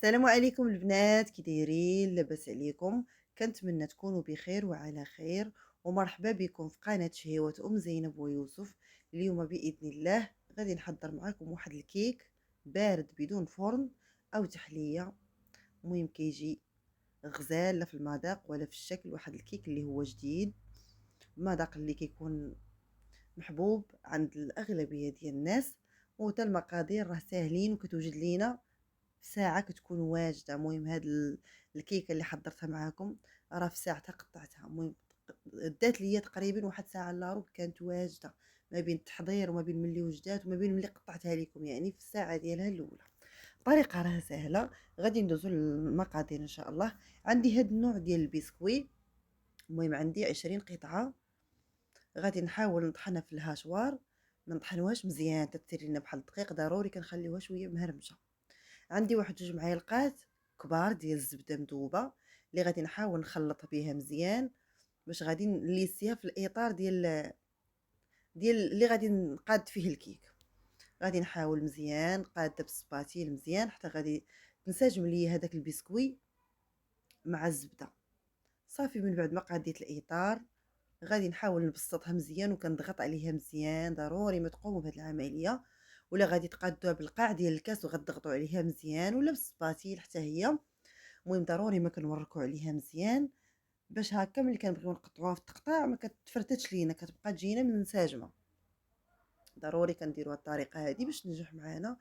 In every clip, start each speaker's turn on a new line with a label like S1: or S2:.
S1: السلام عليكم البنات، كي دايرين؟ لاباس عليكم؟ كنتمنى تكونوا بخير وعلى خير، ومرحبا بكم في قناه شهيوات زينب ويوسف. اليوم باذن الله غادي نحضر معكم واحد الكيك بارد بدون فرن او تحليه. المهم كيجي غزال لا في المذاق ولا في الشكل، واحد الكيك اللي هو جديد، المذاق اللي كيكون محبوب عند الاغلبيه ديال الناس. وتا المقادير راه ساهلين وكتوجد لينا في ساعة كتكون واجدة. المهم هاد الكيكة اللي حضرتها معاكم راه في ساعتها قطعتها. المهم دات ليا تقريبا واحد ساعة الا ربع، كانت واجدة ما بين التحضير وما بين ملي وجدات وما بين ملي قطعتها لكم، يعني في الساعة ديالها الأولى. الطريقة راه سهلة، غادي ندوزو للمقادير إن شاء الله. عندي هاد النوع ديال البسكوي، المهم عندي 20 قطعة. غادي نحاول نطحنها في الهاشوار، ما نطحنوهاش مزيان تتري لنا بحال الدقيق، ضروري كنخليوها شوية مهرمشة. عندي واحد جوج معالق كبار ديال الزبده مذوبه اللي غادي نحاول نخلط بها مزيان باش غادي نليسيها في الاطار ديال اللي غادي نقاد فيه الكيك. غادي نحاول مزيان قاده بالسباتيل مزيان حتى غادي تنسجم لي هذاك البسكوي مع الزبده. صافي من بعد ما قاديت الاطار غادي نحاول نبسطها مزيان وكنضغط عليها مزيان. ضروري ما تقوموا بهذه العمليه، ولا غادي تقادوها بالقاع ديال الكاس وغتضغطوا عليها مزيان، ولا بالسباتيل حتى هي. المهم ضروري ما كنوركوا عليها مزيان باش هكا ملي كنبغيو نقطعوها في التقطاع ما كتفرتتش لينا، كتبقى تجينا منسجمه. ضروري كنديروا الطريقه هذه باش تنجح معنا،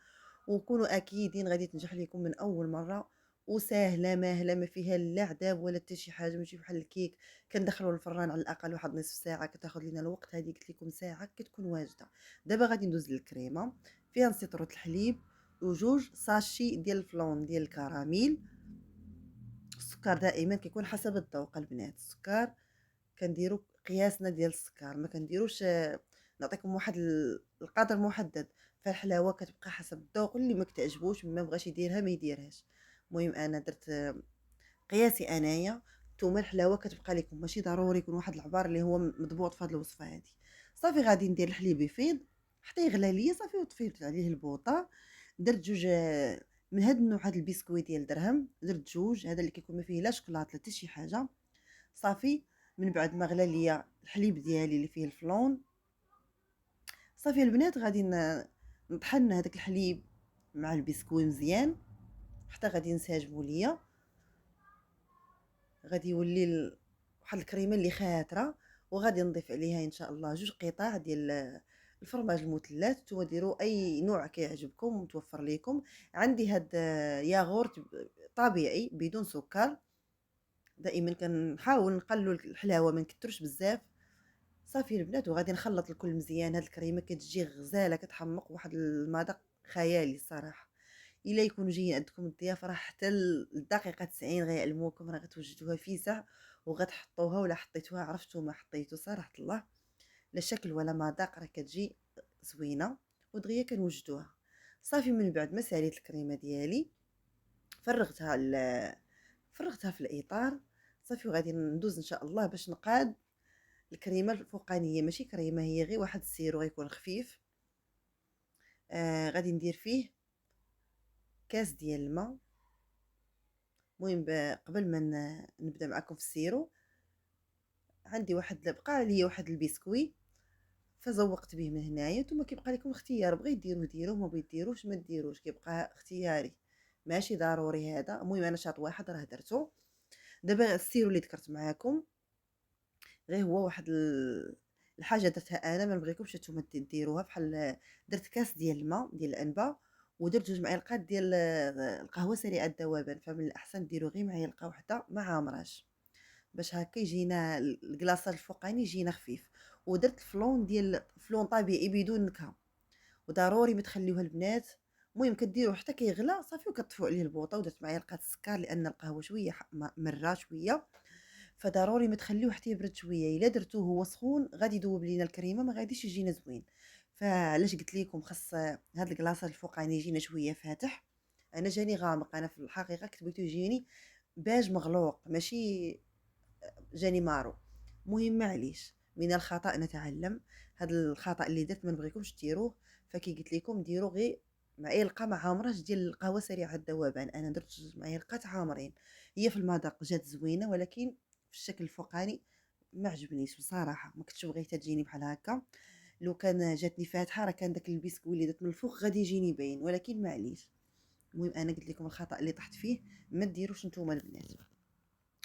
S1: وكونوا اكيدين غادي تنجح لكم من اول مره. وسهله ماهله، ما فيها لا عذاب ولا حتى شي حاجه، ماشي بحال الكيك كندخلوا الفران على الاقل واحد نصف ساعه كتاخذ لينا الوقت. هذه قلت لكم ساعه كتكون واجده. دابا غادي ندوز للكريمه، فيها نسيطرة الحليب وجوج ساشي ديال الفلون ديال الكراميل. السكر دائما كيكون حسب الذوق البنات، السكر كنديروا قياسنا ديال السكر، ما كنديروش نعطيكم واحد القدر محدد. فالحلاوه كتبقى حسب الذوق، اللي ما كتعجبوش ما بغاش يديرها ما يديرهاش. المهم انا درت قياسي انايا. نتوما الحلاوه كتبقى لكم، ماشي ضروري يكون واحد العبار اللي هو مضبوط في هذه الوصفه هذه. صافي غادي ندير الحليب يفيض حتى يغلى ليا، صافي وطفيت عليه البوطه. درت جوج من هاد النوع، هاد البسكويت ديال درهم، درت جوج، هذا اللي كيكون ما فيه لا شكلاط لا حتى شي حاجه. صافي من بعد ما غلى ليا الحليب ديالي اللي فيه الفلون، صافي البنات غادي نطحن هذاك الحليب مع البسكوي مزيان حتى غادي ينسجموا ليا. غادي يولي واحد الكريمه اللي خاطره، وغادي نضيف عليها ان شاء الله جوج قطع ديال الفرماج المثلث. نتوما ديروا اي نوع كيعجبكم متوفر لكم. عندي هاد ياغورت طبيعي بدون سكر. دائما كنحاول نقلل الحلاوه ما نكثرش بزاف. صافي البنات وغادي نخلط الكل مزيان. هاد الكريمه كتجي غزاله كتحمق واحد المذاق خيالي الصراحه. الا يكونوا جايين عندكم الضيافه راه حتى الدقيقه 90 غيعلموكم، راه غتوجدوها فيسع وغتحطوها، ولا حطيتوها عرفتوا ما حطيتو صراحه الله لا شكل ولا مذاق، راه كتجي زوينه ودغيا كنوجدوها. صافي من بعد ما ساليت الكريمه ديالي فرغتها فرغتها في الاطار. صافي وغادي ندوز ان شاء الله باش نقاد الكريمه الفوقانيه. ماشي كريمه، هي غير واحد السيرو غيكون خفيف. غادي ندير فيه كاس ديال الماء. المهم قبل ما نبدا معكم في السيرو، عندي واحد بقى لي واحد البسكوي فزوقت به من هنايا. نتوما كيبقى لكم اختيار، بغيت ديروه ديروه، ما بغيت ديروش ما ديروش، كيبقى اختياري ماشي ضروري هذا. المهم انا شاط واحد راه درتو. دابا السيرو اللي ذكرت معاكم غير هو واحد الحاجه درتها انا، ما نبغيكمش نتوما ديروها. بحال درت كاس ديال الماء ديال الانبه، ودرت جوج معالق ديال القهوه سريعه الذوبان. فمن الاحسن ديروا غير معلقه واحده ما عامراش باش هكا يجينا الكلاصاج الفوقاني يجينا خفيف. ودرت الفلون ديال فلون طبيعي بدون نكهه، وضروري ما تخليوها البنات. المهم كديروه حتى كيغلى صافي وكتطفوا عليه البوطه. ودرت معلقه السكر لان القهوه شويه مره شويه، فضروري ما تخليوه حتى يبرد شويه. الا درتوه هو سخون غادي يذوب لينا الكريمه، ما غاديش يجينا زوين. فعلاش قلت لكم خاص هذا الكلاصاج الفوقاني يجينا شويه فاتح. انا جاني غامق، انا في الحقيقه كنت بغيتو يجيني باج مغلوق ماشي جاني مارو. مهم معليش، من الخطا نتعلم. هذا الخطا اللي درت ما نبغيكمش ديروه، فكي قلت لكم ديروا غير معلقة ما عامراش ديال القهوة سريعة الذوبان، أنا درت 2 معالق عامرين، هي في المذاق جات زوينة ولكن في الشكل الفوقاني ما عجبنيش بصراحة، ما كنتش بغيتها تجيني بحال هكا، لو كان جاتني فاتحة راه كان داك البسكوي اللي درت من الفوق غادي يجيني باين، ولكن معليش. المهم أنا قلت لكم الخطأ اللي طحت فيه، ما ديروش نتوما البنات.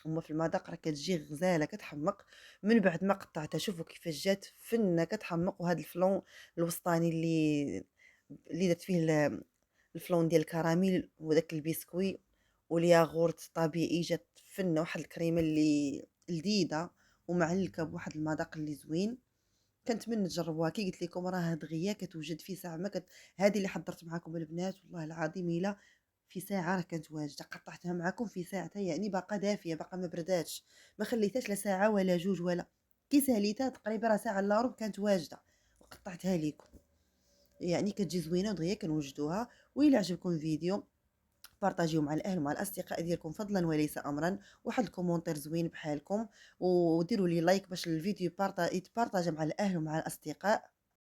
S1: هما في المذاق راه كتجي غزاله كتحمق من بعد ما قطعتها، شوفوا كيفاش جات فنه كتحمق. وهذا الفلون الوسطاني اللي درت فيه الفلون ديال الكراميل وداك البسكوي والياغورت طبيعي، جات فنه واحد الكريمه اللي لذيذه ومعلكه بواحد المذاق اللي زوين. كنتمنى تجربوها، كي قلت لكم راه دغيا كتوجد في ساعه ما هذه اللي حضرت معكم البنات والله العظيم الا في ساعه راه كانت واجده، قطعتها معكم في ساعتها يعني باقا دافيه باقا ما برداتش، ما خليتهاش لا ساعه ولا جوج ولا، كي ساليتها تقريبا راه ساعه الا ربع كانت واجده وقطعتها لكم. يعني كتجي زوينه ودغيا كنوجدوها. وإلا عجبكم الفيديو بارطاجيو مع الاهل ومع الاصدقاء ديالكم فضلا وليس امرا، واحد الكومونتير زوين بحالكم، وديروا لي لايك باش الفيديو يتبارطاج مع الاهل ومع الاصدقاء.